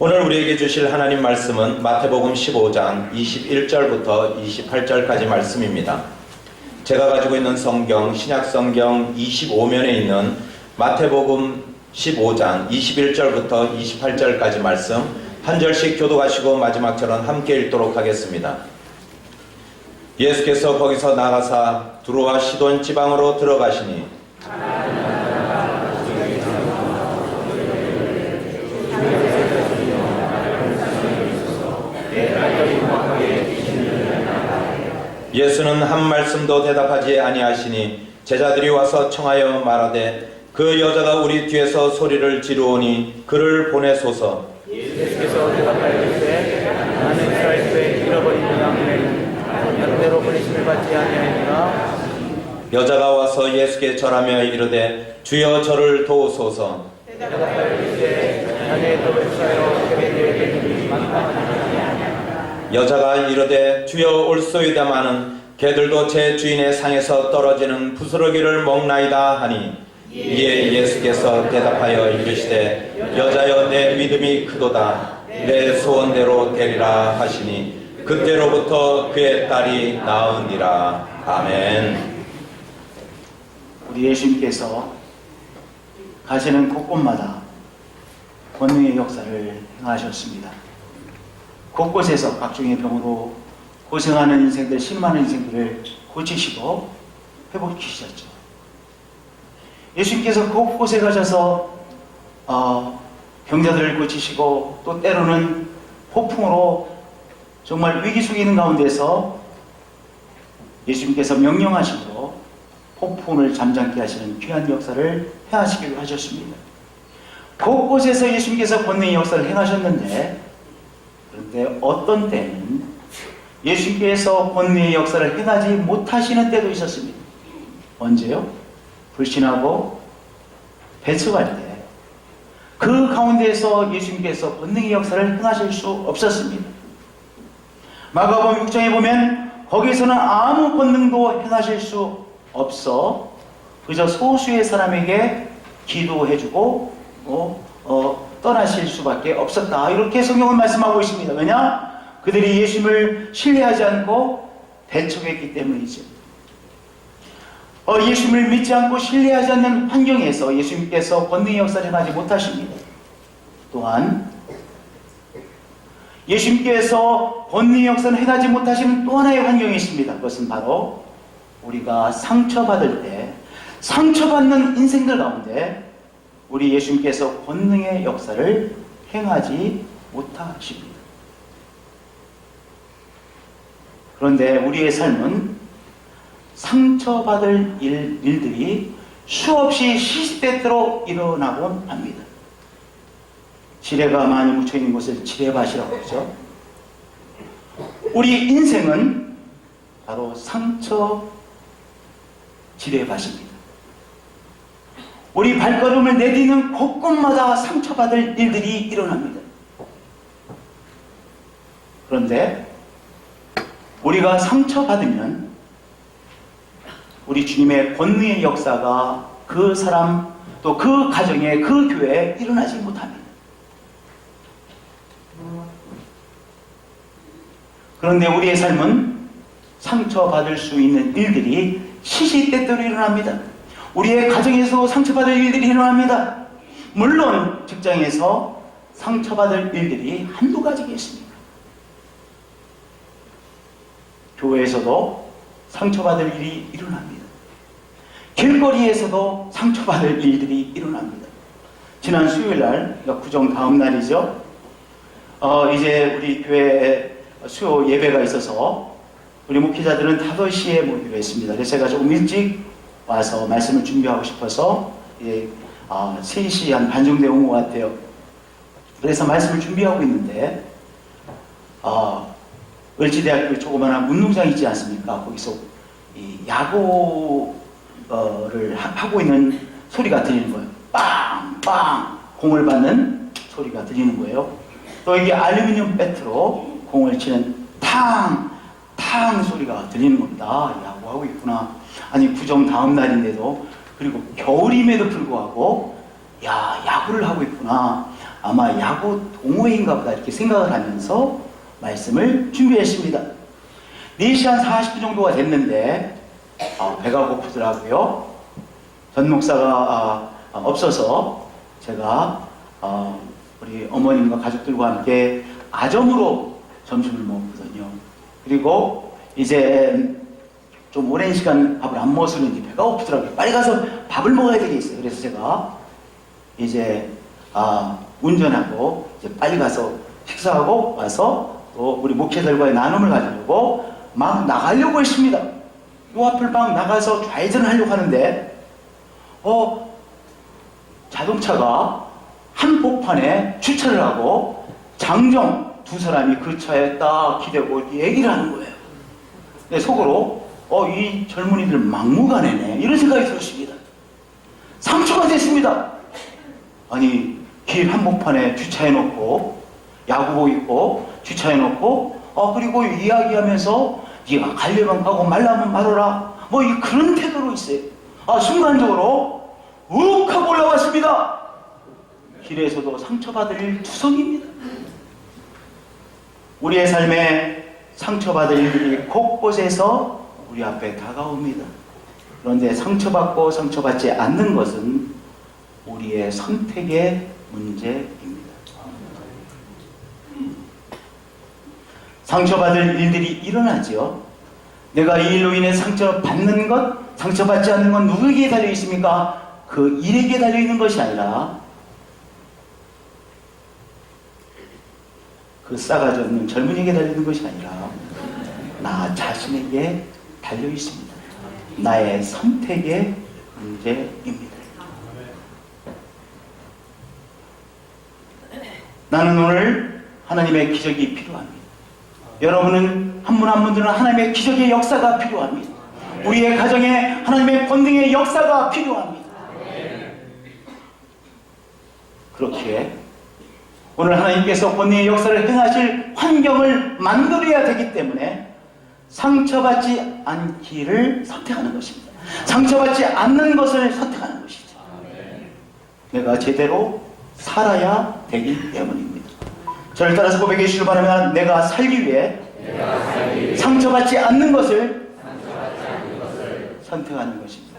오늘 우리에게 주실 하나님 말씀은 마태복음 15장 21절부터 28절까지 말씀입니다. 제가 가지고 있는 성경, 신약성경 25면에 있는 마태복음 15장 21절부터 28절까지 말씀 한 절씩 교독하시고 마지막 절은 함께 읽도록 하겠습니다. 예수께서 거기서 나가사 두로와 시돈 지방으로 들어가시니 예수는 한 말씀도 대답하지 아니하시니 제자들이 와서 청하여 말하되 그 여자가 우리 뒤에서 소리를 지르오니 그를 보내소서. 예수께서 대답하시되 나는 이스라엘에 잃어버린 양에는 나름대로 보내심을 받지 아니하니라. 여자가 와서 예수께 절하며 이르되 주여 저를 도우소서. 대답하시되 자네의 떡을 쌓여 개들에게 만나하니라. 여자가 이르되 주여 올소이다마는 개들도 제 주인의 상에서 떨어지는 부스러기를 먹나이다 하니 이에 예수께서 대답하여 이르시되 여자여 내 믿음이 크도다 내 소원대로 되리라 하시니 그때로부터 그의 딸이 나으니라. 아멘. 우리 예수님께서 가시는 곳곳마다 권능의 역사를 행하셨습니다. 곳곳에서 각종의 병으로 고생하는 인생들, 신음하는 인생들을 고치시고 회복시키셨죠. 예수님께서 곳곳에 가셔서 병자들을 고치시고 또 때로는 폭풍으로 정말 위기 속에 있는 가운데서 예수님께서 명령하시고 폭풍을 잠잠케 하시는 귀한 역사를 행하시기로 하셨습니다. 곳곳에서 예수님께서 권능의 역사를 행하셨는데, 그런데 어떤 때는 예수님께서 권능의 역사를 행하지 못하시는 때도 있었습니다. 언제요? 불신하고 배척할 때. 그 가운데에서 예수님께서 권능의 역사를 행하실 수 없었습니다. 마가복음 6장에 보면 거기에서는 아무 권능도 행하실 수 없어 그저 소수의 사람에게 기도해주고 떠나실 수밖에 없었다. 이렇게 성경은 말씀하고 있습니다. 왜냐? 그들이 예수님을 신뢰하지 않고 배척했기 때문이죠. 예수님을 믿지 않고 신뢰하지 않는 환경에서 예수님께서 권능의 역사를 행하지 못하십니다. 또한 예수님께서 권능의 역사를 행하지 못하시는 또 하나의 환경이 있습니다. 그것은 바로 우리가 상처받을 때 상처받는 인생들 가운데 우리 예수님께서 권능의 역사를 행하지 못하십니다. 그런데 우리의 삶은 상처받을 일들이 수없이 시시때때로 일어나곤 합니다. 지뢰가 많이 묻혀있는 곳을 지뢰밭이라고 하죠. 우리 인생은 바로 상처 지뢰밭입니다. 우리 발걸음을 내디는 곳곳마다 상처받을 일들이 일어납니다. 그런데 우리가 상처받으면 우리 주님의 권능의 역사가 그 사람 또 그 가정에 그 교회에 일어나지 못합니다. 그런데 우리의 삶은 상처받을 수 있는 일들이 시시때때로 일어납니다. 우리의 가정에서 상처받을 일들이 일어납니다. 물론 직장에서 상처받을 일들이 한두 가지겠습니까? 교회에서도 상처받을 일이 일어납니다. 길거리에서도 상처받을 일들이 일어납니다. 지난 수요일날, 그러니까 구정 다음 날이죠. 이제 우리 교회에 수요 예배가 있어서 우리 목회자들은 5시에 모이기로 했습니다. 그래서 제가 조금 일찍 와서 말씀을 준비하고 싶어서 3시 한 반 정도에 온 것 같아요. 그래서 말씀을 준비하고 있는데 을지대학교 조그마한 운동장 있지 않습니까? 거기서 이 야구를 하고 있는 소리가 들리는 거예요. 빵빵 공을 받는 소리가 들리는 거예요. 또 여기 알루미늄 배트로 공을 치는 탕 소리가 들리는 겁니다. 야구하고 있구나. 아니 구정 다음 날인데도, 그리고 겨울임에도 불구하고 야구를 하고 있구나. 아마 야구 동호회인가 보다 이렇게 생각을 하면서 말씀을 준비했습니다. 4시간 40분 정도가 됐는데 배가 고프더라고요. 전 목사가 없어서 제가 우리 어머님과 가족들과 함께 아점으로 점심을 먹거든요. 그리고 이제 좀 오랜 시간 밥을 안 먹었는지 배가 고프더라고요. 빨리 가서 밥을 먹어야 되겠어요. 그래서 제가 이제 운전하고 이제 빨리 가서 식사하고 와서 또 우리 목회자들과의 나눔을 가지려고 막 나가려고 했습니다. 요 앞을 막 나가서 좌회전을 하려고 하는데 자동차가 한복판에 주차를 하고 장정 두 사람이 그 차에 딱 기대고 이렇게 얘기를 하는 거예요. 내 속으로 이 젊은이들 막무가내네 이런 생각이 들었습니다. 상처가 됐습니다. 아니 길 한복판에 주차해놓고 야구복 입고 주차해놓고 그리고 이야기하면서 네가 가려면 가고 말라면 말아라 뭐 그런 태도로 있어요. 순간적으로 욱 하고 올라왔습니다. 길에서도 상처받을 일 투성입니다. 우리의 삶에 상처받을 일들이 곳곳에서 우리 앞에 다가옵니다. 그런데 상처받고 상처받지 않는 것은 우리의 선택의 문제입니다. 상처받을 일들이 일어나죠. 내가 이 일로 인해 상처받는 것, 상처받지 않는 건 누구에게 달려 있습니까? 그 일에게 달려 있는 것이 아니라 그 싸가지 없는 젊은이에게 달려 있는 것이 아니라 나 자신에게 달려 있습니다. 나의 선택의 문제입니다. 나는 오늘 하나님의 기적이 필요합니다. 여러분은 한 분 한 분들은 하나님의 기적의 역사가 필요합니다. 우리의 가정에 하나님의 권능의 역사가 필요합니다. 그렇기에 오늘 하나님께서 권능의 역사를 행하실 환경을 만들어야 되기 때문에 상처받지 않기를 선택하는 것입니다. 상처받지 않는 것을 선택하는 것이죠. 내가 제대로 살아야 되기 때문입니다. 저를 따라서 고백해 주시길 바라면 내가 살기 위해 상처받지 않는 것을 선택하는 것입니다.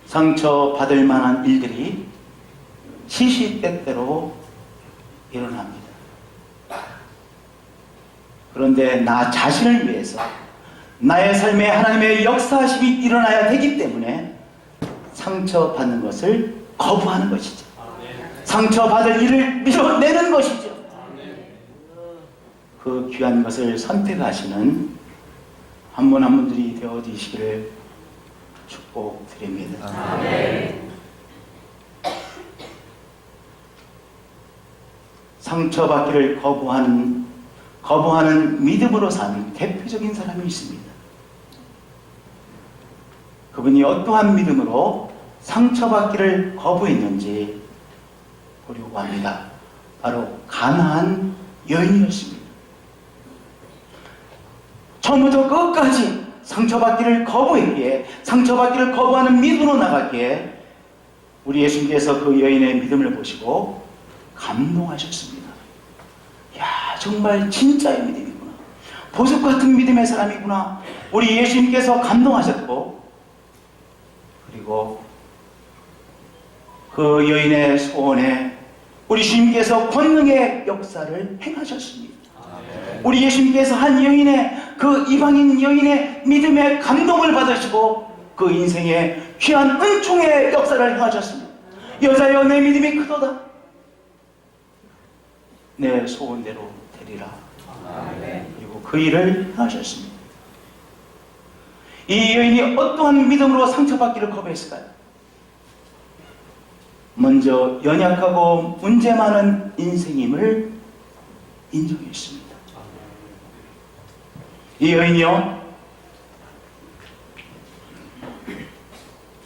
상처받을 만한 일들이 시시때때로 일어납니다. 그런데 나 자신을 위해서 나의 삶에 하나님의 역사하심이 일어나야 되기 때문에 상처받는 것을 거부하는 것이죠. 상처받을 일을 밀어내는 것이죠. 그 귀한 것을 선택하시는 한 분 한 분들이 되어지시기를 축복드립니다. 상처받기를 거부하는 믿음으로 사는 대표적인 사람이 있습니다. 그분이 어떠한 믿음으로 상처받기를 거부했는지 보려고 합니다. 바로 가나안 여인이었습니다. 처음부터 끝까지 상처받기를 거부했기에, 상처받기를 거부하는 믿음으로 나갔기에 우리 예수님께서 그 여인의 믿음을 보시고 감동하셨습니다. 야, 정말 진짜의 믿음이구나. 보석 같은 믿음의 사람이구나. 우리 예수님께서 감동하셨고, 그리고 그 여인의 소원에 우리 주님께서 권능의 역사를 행하셨습니다. 우리 예수님께서 한 여인의, 그 이방인 여인의 믿음의 감동을 받으시고 그 인생의 귀한 은총의 역사를 행하셨습니다. 여자여, 내 믿음이 크도다. 내 소원대로 되리라. 그리고 그 일을 행하셨습니다. 이 여인이 어떠한 믿음으로 상처받기를 거부했을까요? 먼저 연약하고 문제 많은 인생임을 인정했습니다. 이 여인이요,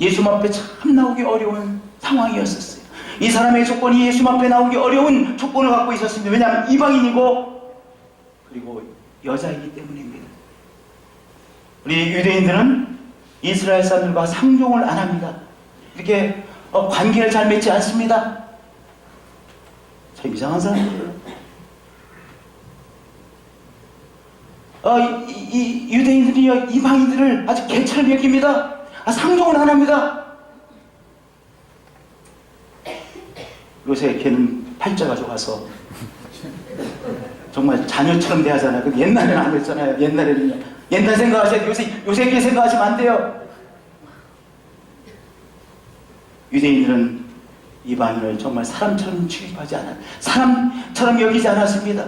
예수 앞에 참 나오기 어려운 상황이었었어요. 이 사람의 조건이 예수 앞에 나오기 어려운 조건을 갖고 있었습니다. 왜냐하면 이방인이고 그리고 여자이기 때문입니다. 우리 유대인들은 이스라엘 사람들과 상종을 안 합니다. 이렇게 관계를 잘 맺지 않습니다. 참 이상한 사람이에요. 이 유대인들이요, 이방인들을 아주 개처럼 여깁니다. 상종을 안 합니다. 요새 걔는 팔자가 좋아서 정말 자녀처럼 대하잖아요. 근데 옛날에는 안 그랬잖아요. 옛날에는요. 옛날 생각하셔야 돼요. 요새 게 생각하시면 안 돼요. 유대인들은 이방인을 정말 사람처럼 취급하지 않아요. 사람처럼 여기지 않았습니다.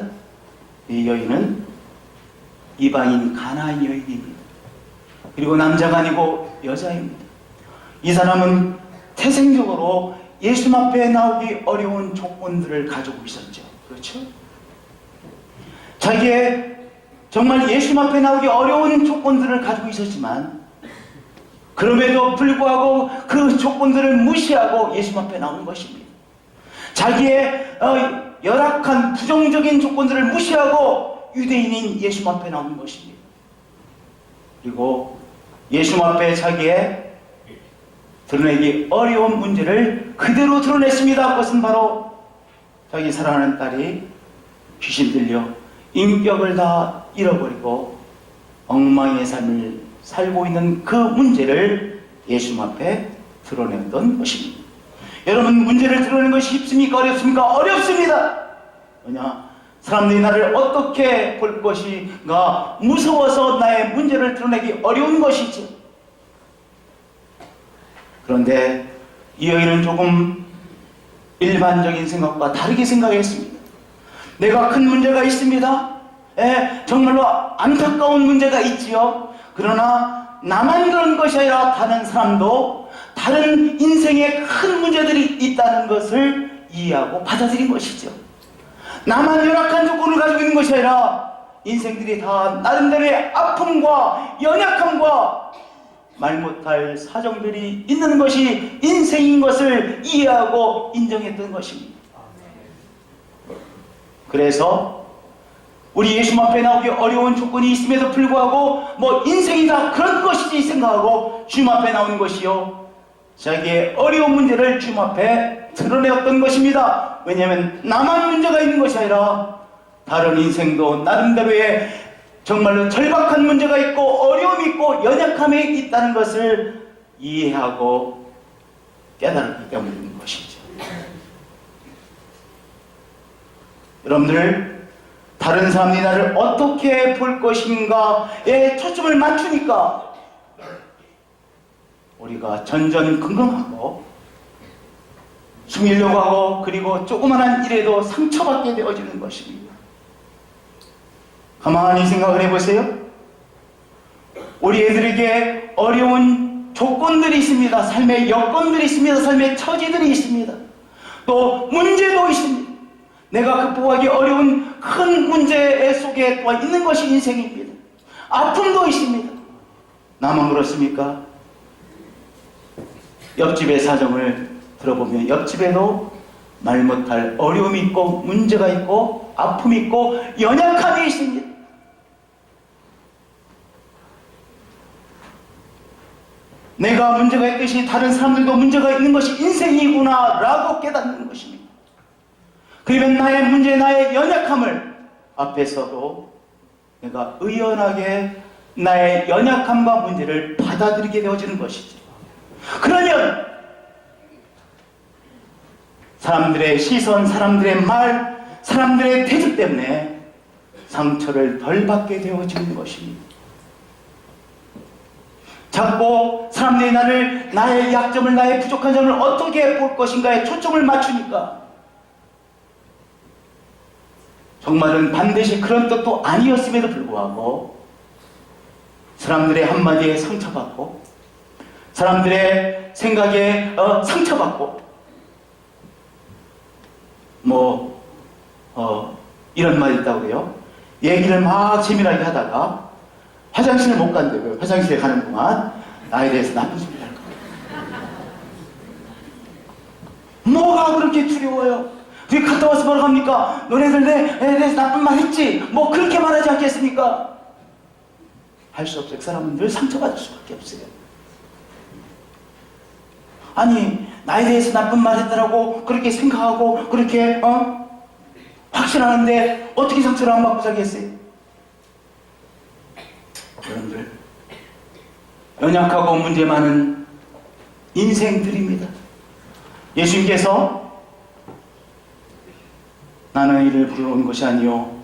이 여인은 이방인 가나안 여인입니다. 그리고 남자가 아니고 여자입니다. 이 사람은 태생적으로 예수 앞에 나오기 어려운 조건들을 가지고 있었죠. 그렇죠? 자기의 정말 예수 앞에 나오기 어려운 조건들을 가지고 있었지만 그럼에도 불구하고 그 조건들을 무시하고 예수 앞에 나오는 것입니다. 자기의 열악한 부정적인 조건들을 무시하고 유대인인 예수 앞에 나오는 것입니다. 그리고 예수 앞에 자기의 드러내기 어려운 문제를 그대로 드러냈습니다. 그것은 바로 자기 사랑하는 딸이 귀신 들려 인격을 다 잃어버리고 엉망의 삶을 살고 있는 그 문제를 예수 앞에 드러냈던 것입니다. 여러분, 문제를 드러내는 것이 쉽습니까? 어렵습니까? 어렵습니다. 왜냐? 사람들이 나를 어떻게 볼 것인가 무서워서 나의 문제를 드러내기 어려운 것이죠. 그런데 이 여인은 조금 일반적인 생각과 다르게 생각했습니다. 내가 큰 문제가 있습니다. 정말로 안타까운 문제가 있지요. 그러나 나만 그런 것이 아니라 다른 사람도 다른 인생에 큰 문제들이 있다는 것을 이해하고 받아들인 것이죠. 나만 열악한 조건을 가지고 있는 것이 아니라 인생들이 다 나름대로의 아픔과 연약함과 말 못할 사정들이 있는 것이 인생인 것을 이해하고 인정했던 것입니다. 그래서 우리 예수 앞에 나오기 어려운 조건이 있음에도 불구하고 인생이 다 그런 것이지 생각하고 주님 앞에 나오는 것이요, 자기의 어려운 문제를 주님 앞에 드러내었던 것입니다. 왜냐하면 나만 문제가 있는 것이 아니라 다른 인생도 나름대로의 정말로 절박한 문제가 있고 어려움이 있고 연약함이 있다는 것을 이해하고 깨달았기 때문인 것이죠. 여러분들, 다른 사람이 나를 어떻게 볼 것인가에 초점을 맞추니까 우리가 전전긍긍하고 숨기려고 하고 그리고 조그만한 일에도 상처받게 되어지는 것입니다. 가만히 생각을 해보세요. 우리 애들에게 어려운 조건들이 있습니다. 삶의 여건들이 있습니다. 삶의 처지들이 있습니다. 또 문제도 있습니다. 내가 극복하기 어려운 큰 문제 속에 또 있는 것이 인생입니다. 아픔도 있습니다. 나만 그렇습니까? 옆집의 사정을 들어보면 옆집에도 말 못할 어려움이 있고 문제가 있고 아픔이 있고 연약함이 있습니다. 내가 문제가 있듯이 다른 사람들도 문제가 있는 것이 인생이구나 라고 깨닫는 것입니다. 그러면 나의 문제, 나의 연약함을 앞에서도 내가 의연하게 나의 연약함과 문제를 받아들이게 되어지는 것이죠. 그러면 사람들의 시선, 사람들의 말, 사람들의 태도 때문에 상처를 덜 받게 되어지는 것입니다. 자꾸 사람들이 나의 약점을, 나의 부족한 점을 어떻게 볼 것인가에 초점을 맞추니까 정말은 반드시 그런 뜻도 아니었음에도 불구하고 사람들의 한마디에 상처받고 사람들의 생각에 상처받고 이런 말이 있다고 그래요. 얘기를 막 재미나게 하다가 화장실을 못 간대요. 화장실에 가는 동안 나에 대해서 나쁜 소리 할 거예요. 뭐가 그렇게 두려워요? 그게 갔다 와서 뭐라고 합니까? 너네들 내에 대해서 나쁜 말 했지? 그렇게 말하지 않겠습니까? 할 수 없어요. 그 사람은 늘 상처받을 수밖에 없어요. 아니, 나에 대해서 나쁜 말 했더라고 그렇게 생각하고 그렇게 확신하는데 어떻게 상처를 안 받고 살겠어요? 여러분들, 연약하고 문제 많은 인생들입니다. 예수님께서 나는 이를 부르러 온 것이 아니요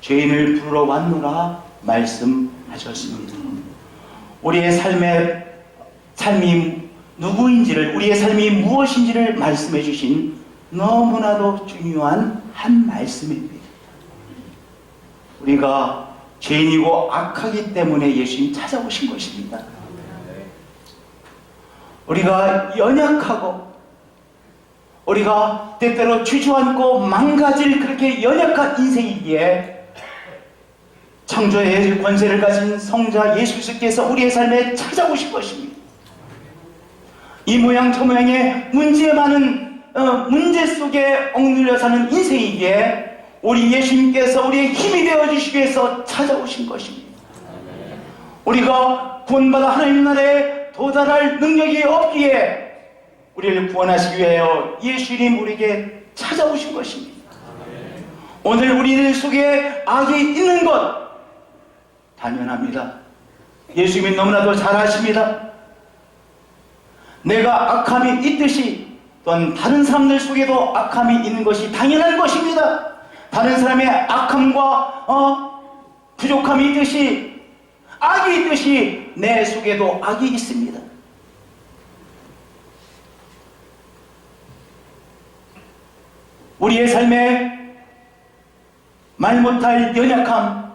죄인을 부르러 왔노라 말씀하셨습니다. 우리의 삶이 누구인지를, 우리의 삶이 무엇인지를 말씀해 주신 너무나도 중요한 한 말씀입니다. 우리가 죄인이고 악하기 때문에 예수님 찾아오신 것입니다. 우리가 연약하고 우리가 때때로 주저앉고 망가질 그렇게 연약한 인생이기에 창조의 권세를 가진 성자 예수 그리스도께서 우리의 삶에 찾아오신 것입니다. 이 모양 저 모양의 문제 많은 문제 속에 얽눌려 사는 인생이기에 우리 예수님께서 우리의 힘이 되어주시기 위해서 찾아오신 것입니다. 우리가 구원받아 하나님 나라에 도달할 능력이 없기에 우리를 구원하시기 위하여 예수님 우리에게 찾아오신 것입니다. 오늘 우리들 속에 악이 있는 것 당연합니다. 예수님이 너무나도 잘 아십니다. 내가 악함이 있듯이 또한 다른 사람들 속에도 악함이 있는 것이 당연한 것입니다. 다른 사람의 악함과 부족함이 있듯이 악이 있듯이 내 속에도 악이 있습니다. 우리의 삶에 말 못할 연약함,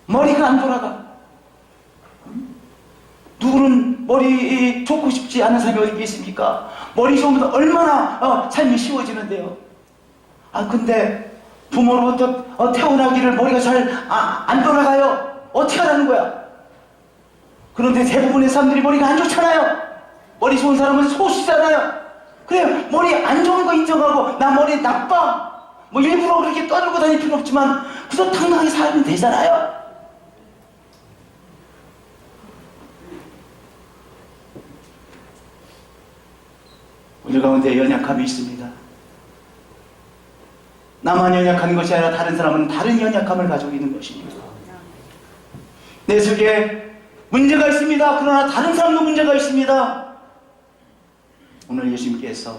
머리가 안 돌아가. 누구는 머리 좋고 싶지 않은 사람이 어디 있겠습니까? 머리 좋으면 얼마나 삶이 쉬워지는데요. 근데 부모로부터 태어나기를 머리가 잘 안 돌아가요. 어떻게 하라는 거야? 그런데 대부분의 사람들이 머리가 안 좋잖아요. 머리 좋은 사람은 소수잖아요. 그래, 머리 안 좋은 거 인정하고 나 머리 나빠 뭐 일부러 그렇게 떠들고 다닐 필요 없지만 그저 당당하게 살면 되잖아요. 우리 가운데 연약함이 있습니다. 나만 연약한 것이 아니라 다른 사람은 다른 연약함을 가지고 있는 것입니다. 내 속에 문제가 있습니다. 그러나 다른 사람도 문제가 있습니다. 오늘 예수님께서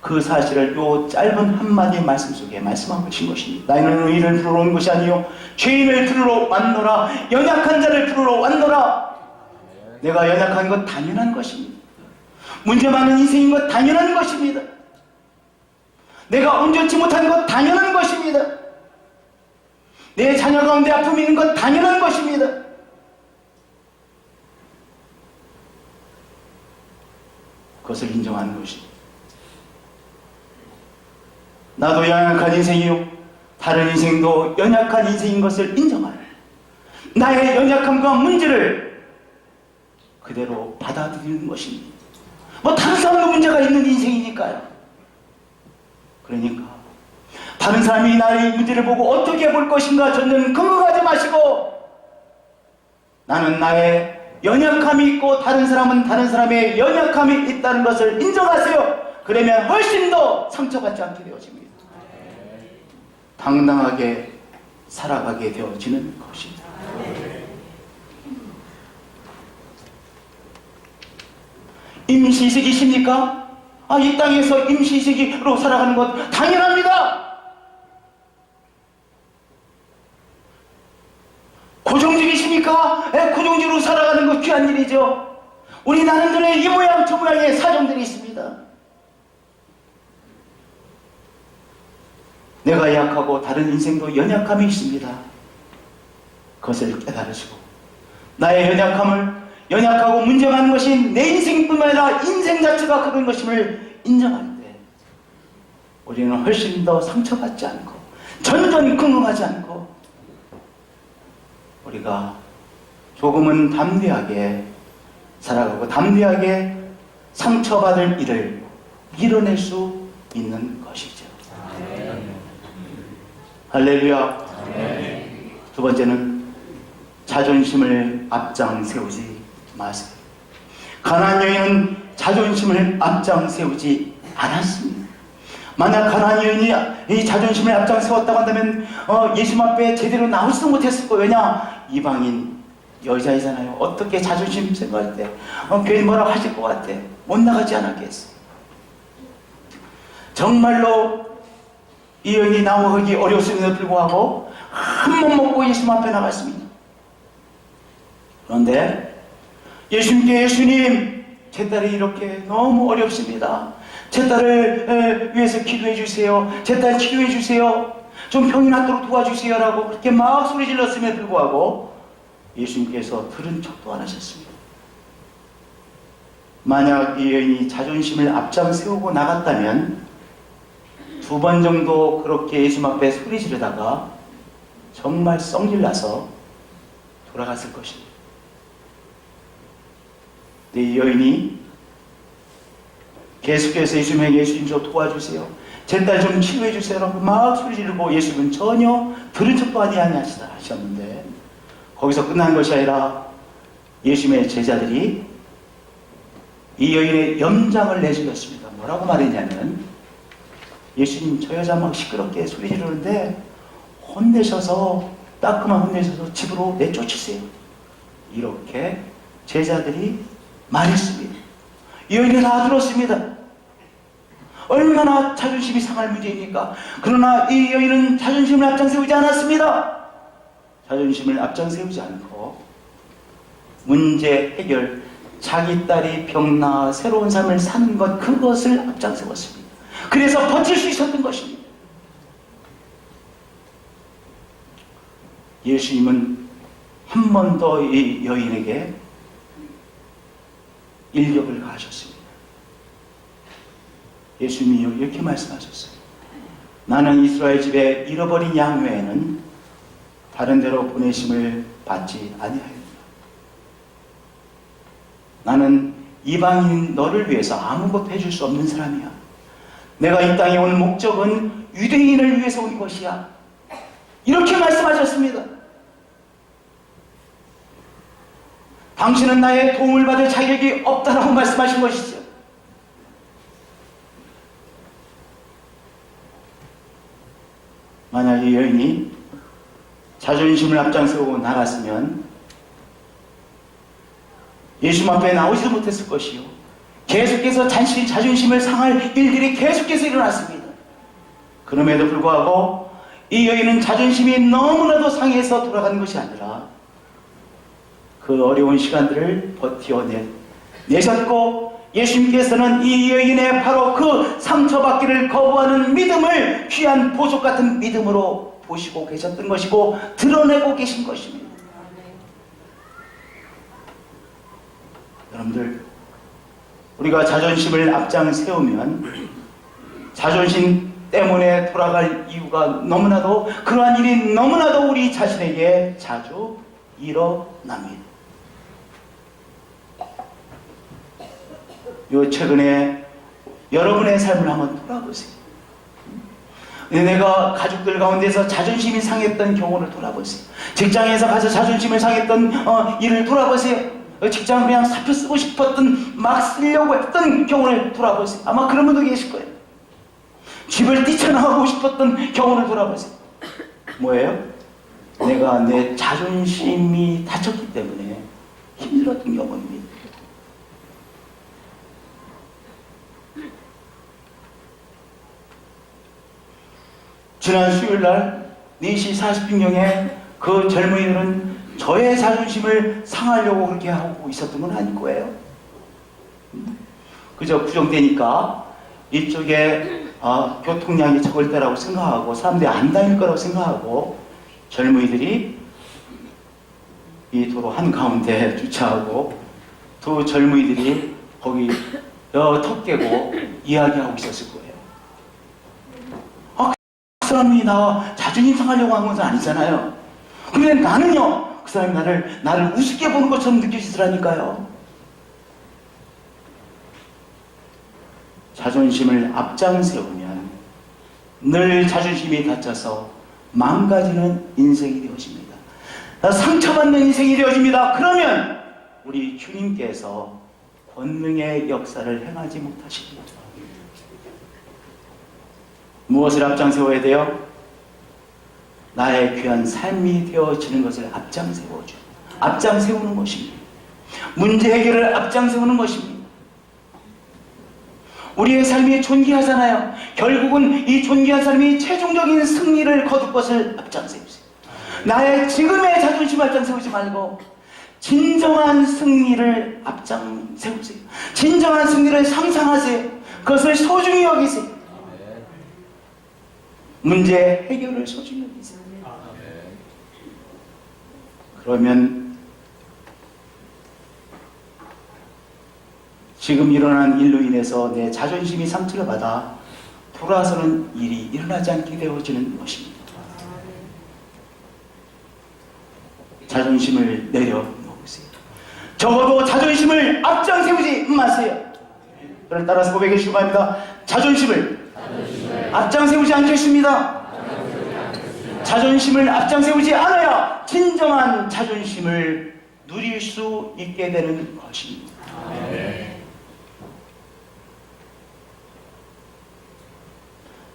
그 사실을 요 짧은 한마디 말씀 속에 말씀하고 계신 것입니다. 나는 의인을 부르러 온 것이 아니요 죄인을 부르러 왔노라. 연약한 자를 부르러 왔노라. 내가 연약한 것 당연한 것입니다. 문제 많은 인생인 것 당연한 것입니다. 내가 온전치 못한 것 당연한 것입니다. 내 자녀 가운데 아픔이 있는 것 당연한 것입니다. 그것을 인정하는 것입니다. 나도 연약한 인생이요 다른 인생도 연약한 인생인 것을 인정하는 나의 연약함과 문제를 그대로 받아들이는 것입니다. 뭐 다른 사람도 문제가 있는 인생이니까요. 그러니까 다른 사람이 나의 문제를 보고 어떻게 볼 것인가 전혀 근거하지 마시고 나는 나의 연약함이 있고 다른 사람은 다른 사람의 연약함이 있다는 것을 인정하세요. 그러면 훨씬 더 상처받지 않게 되어집니다. 당당하게 살아가게 되어지는 것입니다. 임시직이십니까? 이 땅에서 임시직으로 살아가는 것 당연합니다. 고정직이십니까? 고정직으로 살아가는 것 귀한 일이죠. 우리 나름대로의 이 모양 저 모양의 사정들이 있습니다. 내가 약하고 다른 인생도 연약함이 있습니다. 그것을 깨달으시고 나의 연약하고 문제 많은 것이 내 인생뿐만 아니라 인생 자체가 그런 것임을 인정할 때 우리는 훨씬 더 상처받지 않고 전전긍긍하지 않고 우리가 조금은 담대하게 살아가고 담대하게 상처받을 일을 이뤄낼 수 있는 것이죠. 할렐루야. 두 번째는 자존심을 앞장 세우지 마세요. 가나안 여인은 자존심을 앞장 세우지 않았습니다. 만약 가나안 여인이 이 자존심을 앞장 세웠다고 한다면 예수님 앞에 제대로 나오지도 못했을 거예요. 왜냐? 이방인 여자이잖아요. 어떻게 자존심 생각할 때 괜히 뭐라고 하실 것 같아. 못 나가지 않았겠어. 정말로 이 여인이 나오기 어려웠음에도 불구하고 한 번 먹고 예수님 앞에 나갔습니다. 그런데 예수님께 예수님, 제 딸이 이렇게 너무 어렵습니다. 제 딸을 위해서 기도해 주세요. 제 딸 치료해 주세요. 좀 병이 낫도록 도와주세요. 라고 그렇게 막 소리 질렀음에도 불구하고 예수님께서 들은 척도 안 하셨습니다. 만약 이 여인이 자존심을 앞장 세우고 나갔다면 2번 정도 그렇게 예수님 앞에 소리 지르다가 정말 썽질나서 돌아갔을 것입니다. 근데 이 여인이 계속해서 예수님에게 예수님 좀 도와주세요. 제 딸 좀 치료해 주세요. 라고 막 소리 지르고 예수님은 전혀 들은 척도 하셨는데 거기서 끝난 것이 아니라 예수님의 제자들이 이 여인의 염장을 내주렸습니다. 뭐라고 말했냐면 예수님 저 여자 막 시끄럽게 소리 지르는데 혼내셔서 따끔한 혼내셔서 집으로 내쫓으세요. 이렇게 제자들이 말했습니다. 이 여인은 다 들었습니다. 얼마나 자존심이 상할 문제입니까? 그러나 이 여인은 자존심을 앞장세우지 않았습니다. 자존심을 앞장세우지 않고 문제 해결, 자기 딸이 병 나아 새로운 삶을 사는 것, 그것을 앞장세웠습니다. 그래서 버틸 수 있었던 것입니다. 예수님은 한 번 더 이 여인에게 인력을 가하셨습니다. 예수님이 이렇게 말씀하셨어요. 나는 이스라엘 집에 잃어버린 양 외에는 다른 데로 보내심을 받지 아니하였다. 나는 이방인 너를 위해서 아무것도 해줄 수 없는 사람이야. 내가 이 땅에 온 목적은 유대인을 위해서 온 것이야. 이렇게 말씀하셨습니다. 당신은 나의 도움을 받을 자격이 없다라고 말씀하신 것이죠. 만약 이 여인이 자존심을 앞장세우고 나갔으면 예수님 앞에 나오지도 못했을 것이요. 계속해서 자존심을 상할 일들이 계속해서 일어났습니다. 그럼에도 불구하고 이 여인은 자존심이 너무나도 상해서 돌아가는 것이 아니라 그 어려운 시간들을 버텨내셨고 예수님께서는 이 여인의 바로 그 상처받기를 거부하는 믿음을 귀한 보석 같은 믿음으로 보시고 계셨던 것이고 드러내고 계신 것입니다. 여러분들, 우리가 자존심을 앞장 세우면 자존심 때문에 돌아갈 이유가 너무나도, 그러한 일이 너무나도 우리 자신에게 자주 일어납니다. 요 최근에 여러분의 삶을 한번 돌아보세요. 내가 가족들 가운데서 자존심이 상했던 경우를 돌아보세요. 직장에서 가서 자존심을 상했던 일을 돌아보세요. 직장 그냥 사표 쓰고 싶었던, 막 쓰려고 했던 경우를 돌아보세요. 아마 그런 분도 계실 거예요. 집을 뛰쳐나가고 싶었던 경우를 돌아보세요. 뭐예요? 내가 내 자존심이 다쳤기 때문에 힘들었던 경우입니다. 지난 수요일날 4시 40분경에 그 젊은이들은 저의 자존심을 상하려고 그렇게 하고 있었던 건 아닐 거예요. 그저 구정되니까 이쪽에 교통량이 적을 때라고 생각하고 사람들이 안 다닐 거라고 생각하고 젊은이들이 이 도로 한가운데 주차하고 두 젊은이들이 거기 턱 깨고 이야기하고 있었을 거예요. 그 사람이 나 자존심 상하려고 한 것은 아니잖아요. 근데 나는요, 그 사람이 나를 우습게 보는 것처럼 느껴지더라니까요. 자존심을 앞장 세우면 늘 자존심이 다쳐서 망가지는 인생이 되어집니다. 상처받는 인생이 되어집니다. 그러면 우리 주님께서 권능의 역사를 행하지 못하십니다. 무엇을 앞장세워야 돼요? 나의 귀한 삶이 되어지는 것을 앞장세우는 것입니다. 문제 해결을 앞장세우는 것입니다. 우리의 삶이 존귀하잖아요. 결국은 이 존귀한 삶이 최종적인 승리를 거둘 것을 앞장세우세요. 나의 지금의 자존심을 앞장세우지 말고 진정한 승리를 앞장세우세요. 진정한 승리를 상상하세요. 그것을 소중히 여기세요. 문제 해결을 소중히 여기세요. 그러면 지금 일어난 일로 인해서 내 자존심이 상처를 받아 돌아서는 일이 일어나지 않게 되어지는 것입니다. 자존심을 내려놓으세요. 적어도 자존심을 앞장세우지 마세요. 그를 따라서 고백해 주시기 바랍니다. 자존심을 앞장세우지 않겠습니다. 자존심을 앞장세우지 않아야 진정한 자존심을 누릴 수 있게 되는 것입니다.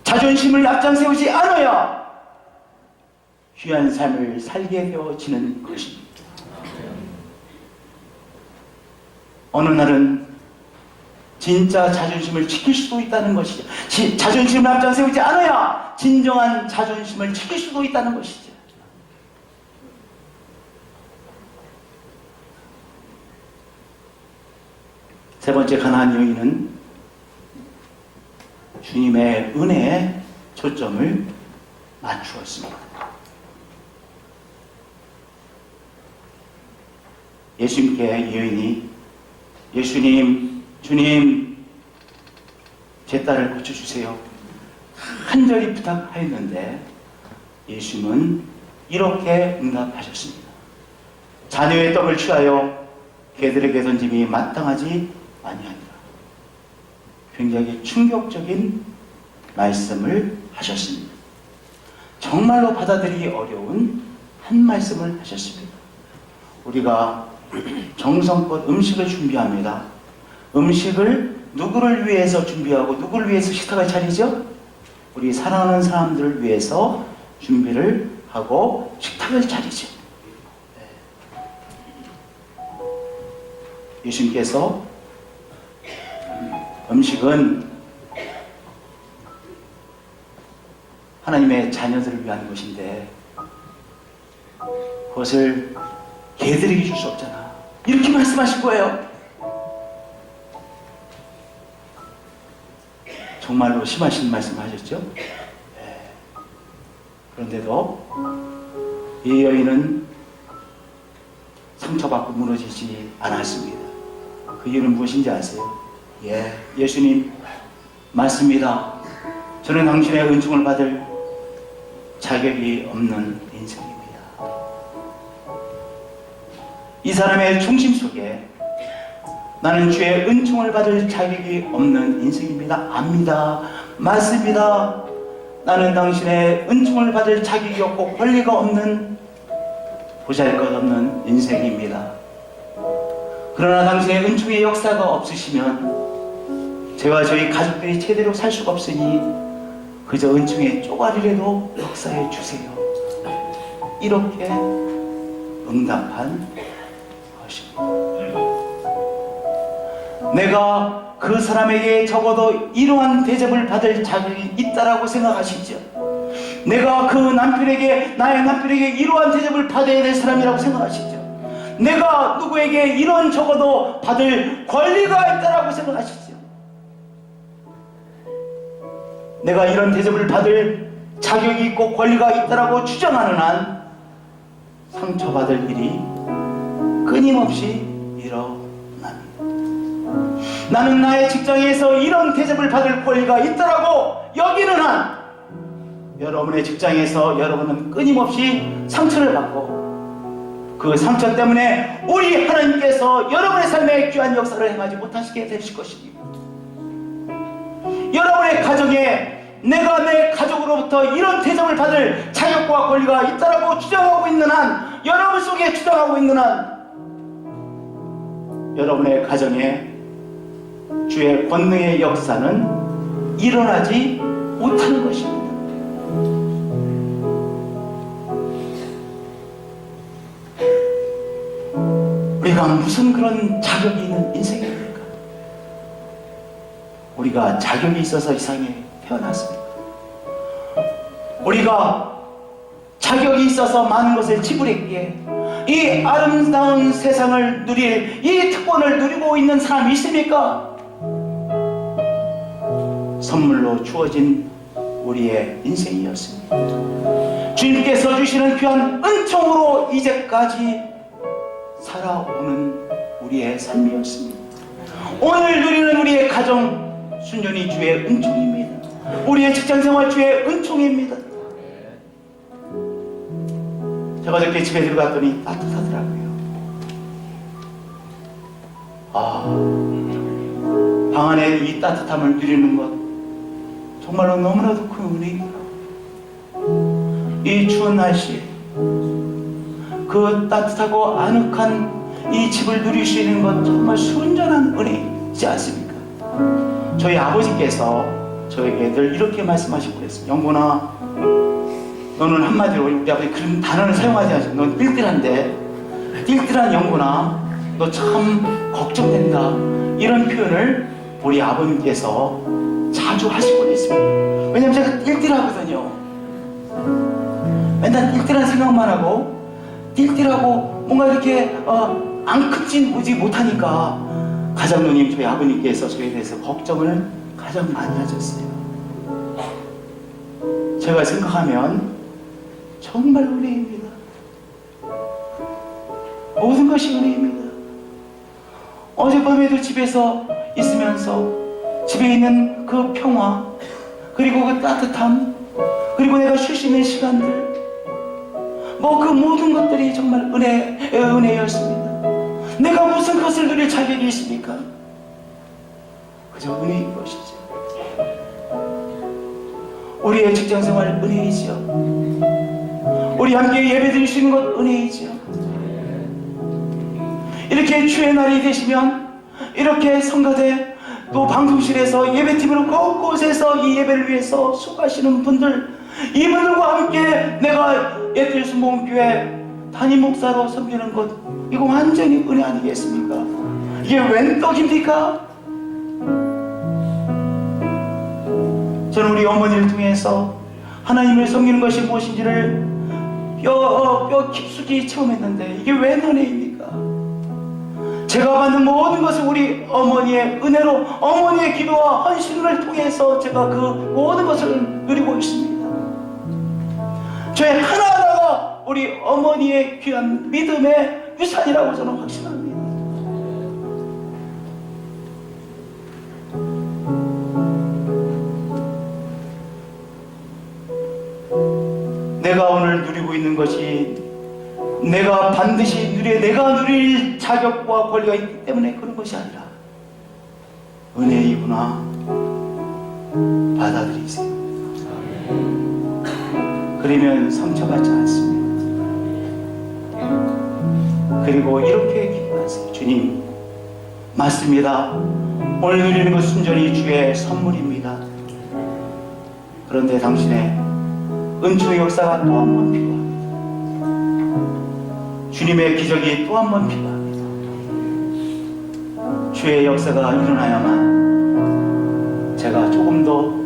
자존심을 앞장세우지 않아야 귀한 삶을 살게 되어지는 것입니다. 어느 날은 진짜 자존심을 지킬 수도 있다는 것이죠. 자존심을 앞장세우지 않아야 진정한 자존심을 지킬 수도 있다는 것이죠. 세 번째 가나안 여인은 주님의 은혜에 초점을 맞추었습니다. 예수님께 여인이 예수님, 주님, 제 딸을 고쳐주세요. 간절히 부탁하였는데 예수님은 이렇게 응답하셨습니다. 자녀의 떡을 취하여 개들에게 던짐이 마땅하지 아니하니라. 굉장히 충격적인 말씀을 하셨습니다. 정말로 받아들이기 어려운 한 말씀을 하셨습니다. 우리가 정성껏 음식을 준비합니다. 음식을 누구를 위해서 준비하고 누구를 위해서 식탁을 차리죠? 우리 사랑하는 사람들을 위해서 준비를 하고 식탁을 차리죠. 예수님께서 음식은 하나님의 자녀들을 위한 것인데 그것을 개들에게 줄 수 없잖아. 이렇게 말씀하실 거예요. 정말로 심하신 말씀을 하셨죠? 네. 그런데도 이 여인은 상처받고 무너지지 않았습니다. 그 이유는 무엇인지 아세요? 예수님, 맞습니다. 저는 당신의 은총을 받을 자격이 없는 인생입니다. 이 사람의 중심 속에 나는 주의 은총을 받을 자격이 없는 인생입니다. 압니다. 맞습니다. 나는 당신의 은총을 받을 자격이 없고 권리가 없는 보잘것없는 인생입니다. 그러나 당신의 은총의 역사가 없으시면 저와 저희 가족들이 제대로 살 수가 없으니 그저 은총의 쪼가리라도 역사해 주세요. 이렇게 응답한 것입니다. 내가 그 사람에게 적어도 이러한 대접을 받을 자격이 있다라고 생각하시죠? 내가 그 남편에게, 나의 남편에게 이러한 대접을 받아야 될 사람이라고 생각하시죠? 내가 누구에게 이런 적어도 받을 권리가 있다라고 생각하시죠? 내가 이런 대접을 받을 자격이 있고 권리가 있다라고 주장하는 한 상처받을 일이 끊임없이 일어납니다. 나는 나의 직장에서 이런 대접을 받을 권리가 있다라고 여기는 한 여러분의 직장에서 여러분은 끊임없이 상처를 받고 그 상처 때문에 우리 하나님께서 여러분의 삶에 귀한 역사를 행하지 못하시게 되실 것입니다. 여러분의 가정에 내가 내 가족으로부터 이런 대접을 받을 자격과 권리가 있다라고 주장하고 있는 한, 여러분 속에 주장하고 있는 한, 여러분의 가정에 주의 권능의 역사는 일어나지 못하는 것입니다. 우리가 무슨 그런 자격이 있는 인생입니까? 우리가 자격이 있어서 이 세상에 태어났습니까? 우리가 자격이 있어서 많은 것을 지불했기에 이 아름다운 세상을 누릴 이 특권을 누리고 있는 사람이 있습니까? 선물로 주어진 우리의 인생이었습니다. 주님께서 주시는 귀한 은총으로 이제까지 살아오는 우리의 삶이었습니다. 오늘 누리는 우리의 가정 순전히 주의 은총입니다. 우리의 직장생활 주의 은총입니다. 제가 어저께 집에 들어갔더니 따뜻하더라고요. 방 안에 이 따뜻함을 누리는 것 정말로 너무나도 큰 은혜입니다. 이 추운 날씨에 그 따뜻하고 아늑한 이 집을 누릴 수 있는 것 정말 순전한 은혜이지 않습니까? 저희 아버지께서 저에게 늘 이렇게 말씀하시고 그랬어요. 영곤아, 너는 한마디로 우리 아버지 그런 단어를 사용하지 않죠. 넌 띨띨한데, 띨띨한 영곤아, 너 참 걱정된다. 이런 표현을 우리 아버님께서 자주 하시고 그랬습니다. 왜냐면 제가 띨띨하거든요. 맨날 띨띨한 생각만 하고 띨띨하고 뭔가 이렇게 앙큼진 오지 못하니까 가장누님, 저희 아버님께서 저에 대해서 걱정을 가장 많이 하셨어요. 제가 생각하면 정말 은혜입니다. 모든 것이 은혜입니다. 어젯밤에도 집에서 있으면서 집에 있는 그 평화, 그리고 그 따뜻함, 그리고 내가 쉴 수 있는 시간들, 그 모든 것들이 정말 은혜였습니다. 내가 무슨 것을 누릴 자격이 있습니까? 그저 은혜인 것이죠. 우리의 직장생활 은혜이지요. 우리 함께 예배 드릴 수 있는 것 은혜이지요. 이렇게 주의 날이 되시면 이렇게 성가대 또 방송실에서 예배팀으로 곳곳에서 이 예배를 위해서 수고하시는 분들, 이분들과 함께 내가 예틀순복음교회 담임 목사로 섬기는 것, 이거 완전히 은혜 아니겠습니까? 이게 웬 떡입니까? 저는 우리 어머니를 통해서 하나님을 섬기는 것이 무엇인지를 뼈 깊숙이 체험했는데 이게 웬 은혜입니까? 제가 받는 모든 것을 우리 어머니의 은혜로, 어머니의 기도와 헌신을 통해서 제가 그 모든 것을 누리고 있습니다. 저의 하나하나가 우리 어머니의 귀한 믿음의 유산이라고 저는 확신합니다. 내가 오늘 누리고 있는 것이 내가 반드시 내가 누릴 자격과 권리가 있기 때문에 그런 것이 아니라 은혜이구나 받아들이세요. 그러면 상처받지 않습니다. 그리고 이렇게 기도하세요. 주님, 맞습니다. 오늘 누리는 것 순전히 주의 선물입니다. 그런데 당신의 은총의 역사가 또 한 번 필요합니다. 주님의 기적이 또 한 번 필요합니다. 주의 역사가 일어나야만 제가 조금 더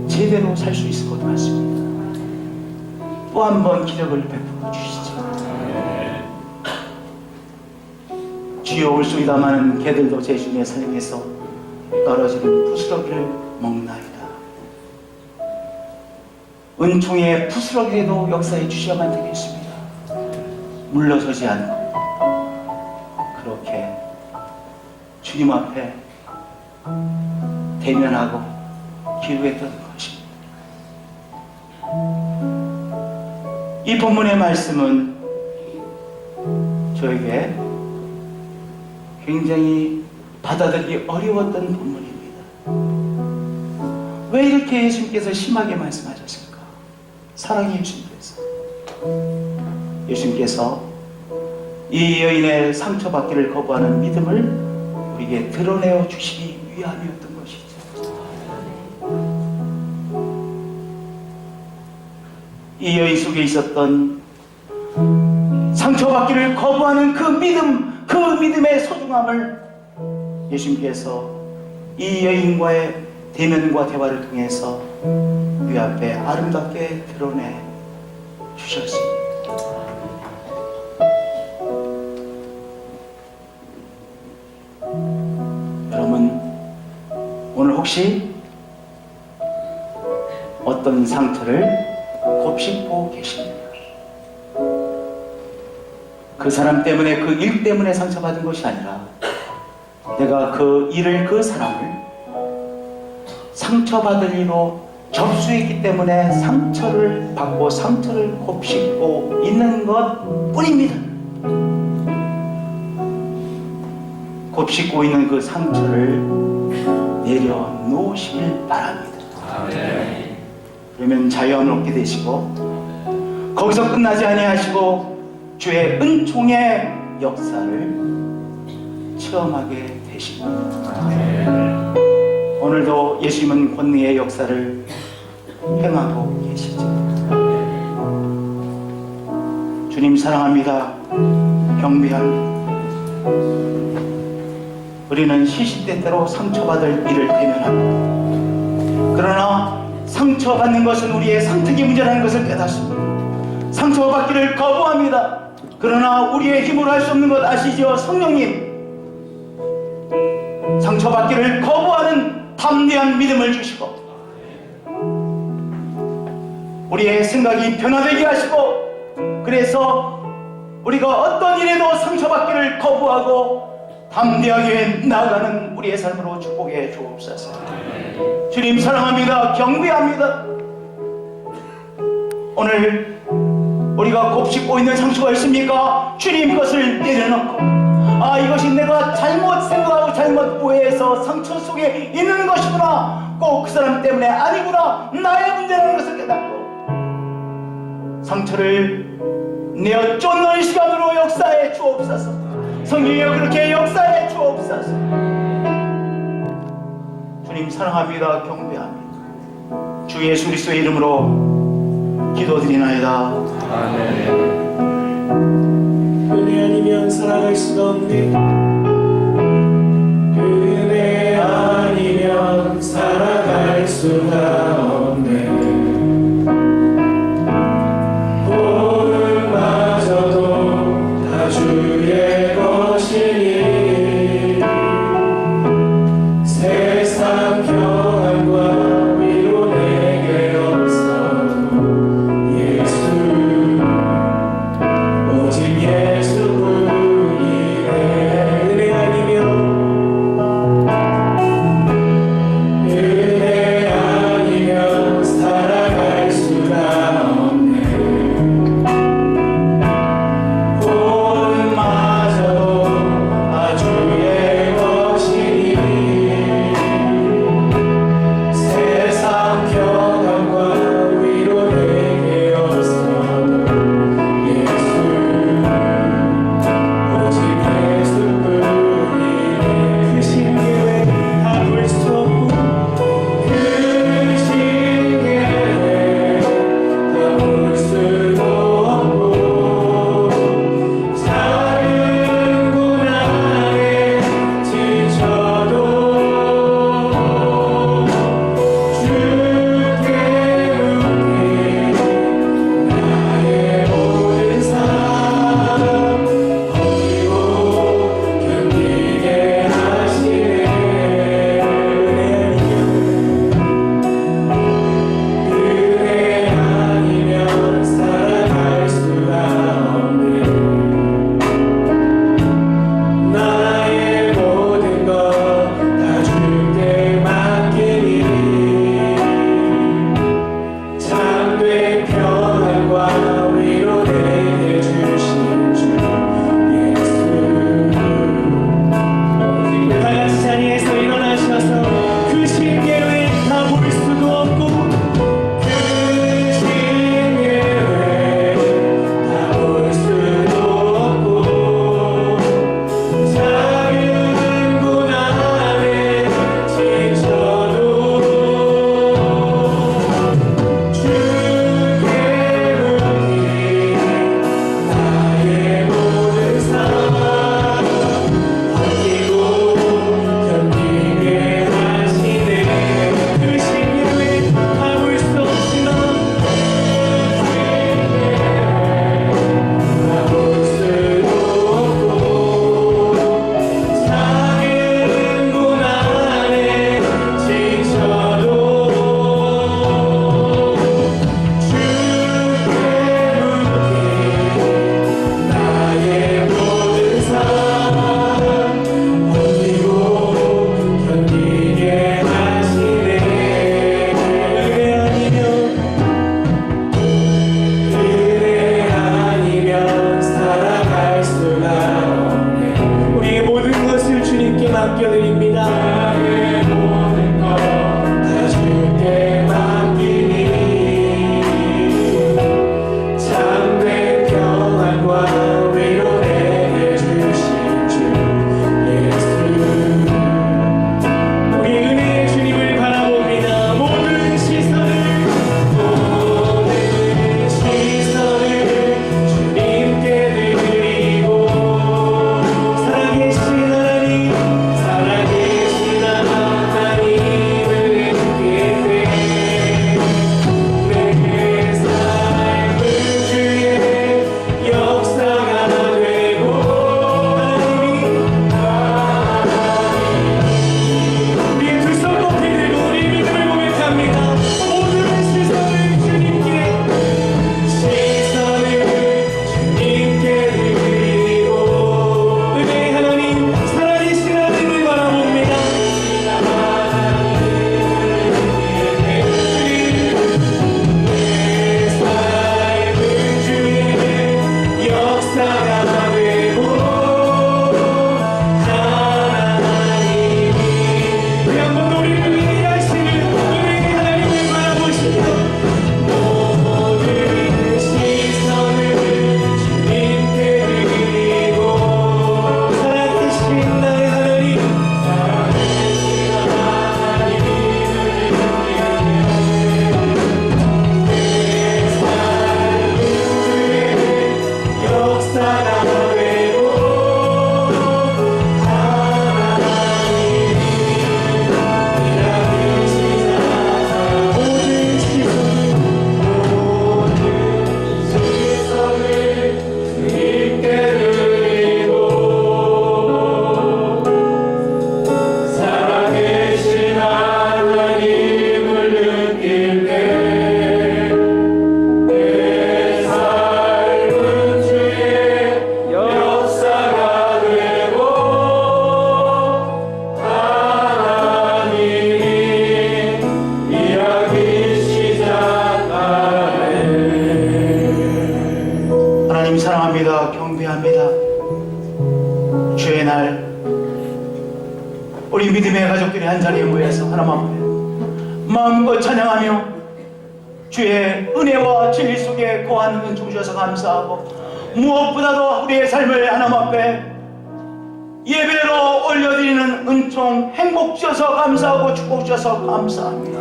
제대로 살 수 있을 것 같습니다. 또 한 번 기적을 베풀어 주시죠. 주여, 올소이다마는 개들도 제 주님의 사령에서 떨어지는 부스러기를 먹나이다. 은총의 부스러기에도 역사해 주셔야만 되겠습니다. 물러서지 않고 그렇게 주님 앞에 대면하고 기도했던 것입니다. 이 본문의 말씀은 저에게 굉장히 받아들이기 어려웠던 본문입니다. 왜 이렇게 예수님께서 심하게 말씀하셨을까? 사랑의 예수님께서 이 여인의 상처받기를 거부하는 믿음을 우리에게 드러내어 주시기 위함이었던 것이죠. 이 여인 속에 있었던 상처받기를 거부하는 그 믿음, 그 믿음의 소중함을 예수님께서 이 여인과의 대면과 대화를 통해서 우리 앞에 아름답게 드러내 주셨습니다. 여러분, 오늘 혹시 어떤 상처를 곱씹고 계십니까? 그 사람 때문에, 그 일 때문에 상처받은 것이 아니라 내가 그 일을, 그 사람을 상처받을 일로 접수했기 때문에 상처를 받고 상처를 곱씹고 있는 것 뿐입니다. 곱씹고 있는 그 상처를 내려놓으시길 바랍니다. 그러면 자유함을 얻게 되시고 거기서 끝나지 아니하시고 주의 은총의 역사를 체험하게 되십니다. 오늘도 예수님은 권능의 역사를 행하고 계시죠. 주님 사랑합니다. 경배합니다. 우리는 시시때때로 상처받을 일을 대면합니다. 그러나 상처받는 것은 우리의 상특이 문제라는 것을 깨닫습니다. 상처받기를 거부합니다. 그러나 우리의 힘으로 할 수 없는 것 아시죠? 성령님, 상처받기를 거부하는 담대한 믿음을 주시고 우리의 생각이 변화되게 하시고, 그래서 우리가 어떤 일에도 상처받기를 거부하고 담대하게 나아가는 우리의 삶으로 축복해 주옵소서. 주님 사랑합니다. 경배합니다. 오늘 우리가 곱씹고 있는 상처가 있습니까? 주님 그것을 내려놓고, 이것이 내가 잘못 생각하고 잘못 오해해서 상처 속에 있는 것이구나, 꼭 그 사람 때문에 아니구나, 나의 문제라는 것을 깨닫고 상처를 내어 쫓는 시간으로 역사해 주옵소서. 성령이여 그렇게 역사해 주옵소서. 주님 사랑합니다. 경배합니다. 주 예수 그리스도의 이름으로 기도드리나이다. 아멘. 은혜 아니면 살아갈 수가 없네. 은혜 아니면 살아갈 수가 없네. 복음마저도 다 주의 것이니 세상 평안과 위로 내게 없어도 예수, 오직 예수뿐이네. 은혜 아니면 우리 믿음의 가족들이 한자리에 모여서 하나님 앞에 마음껏 찬양하며 주의 은혜와 진리 속에 거하는 은총 주셔서 감사하고, 무엇보다도 우리의 삶을 하나님 앞에 예배로 올려드리는 은총, 행복 주셔서 감사하고 축복 주셔서 감사합니다.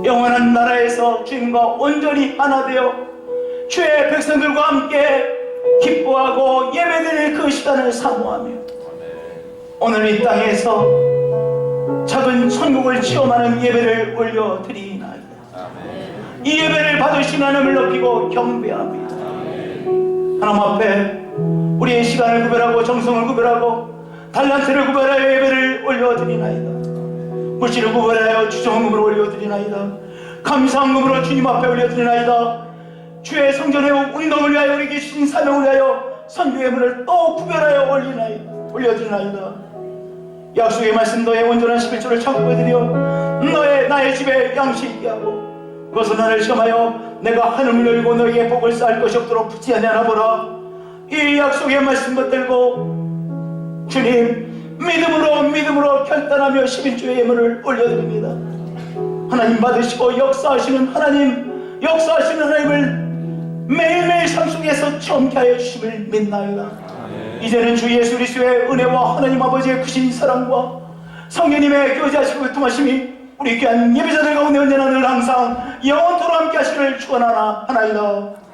영원한 나라에서 주님과 온전히 하나 되어 주의 백성들과 함께 기뻐하고 예배드릴 그 시간을 사모하며 오늘 이 땅에서 작은 천국을 체험하는 예배를 올려드리나이다. 이 예배를 받으신 하나님을 높이고 경배합니다. 하나님 앞에 우리의 시간을 구별하고 정성을 구별하고 달란트를 구별하여 예배를 올려드리나이다. 물질을 구별하여 주정금으로 올려드리나이다. 감사함금으로 주님 앞에 올려드리나이다. 주의 성전의 운동을 위하여 우리에게 주신 사명을 위하여 선교의 문을 또 구별하여 올려드리나이다. 약속의 말씀 너의 온전한 11조를 창고해드려 나의 집에 양식이 있게 하고 그것은 나를 시험하여 내가 하늘을 열고 너에게 복을 쌓을 것이 없도록 붙지 아니하나. 이 약속의 말씀 붙들고 주님 믿음으로 결단하며 11조의 예물을 올려드립니다. 하나님 받으시고 역사하시는 하나님을 매일매일 삶 속에서 체험케 하여 주심을 믿나이다. 이제는 주 예수 그리스도의 은혜와 하나님 아버지의 크신 사랑과 성령님의 교제하시고 교통하심이 우리 귀한 예배자들 가운데 언제나 늘 항상 영원토록 함께 하시기를 축원하나이다.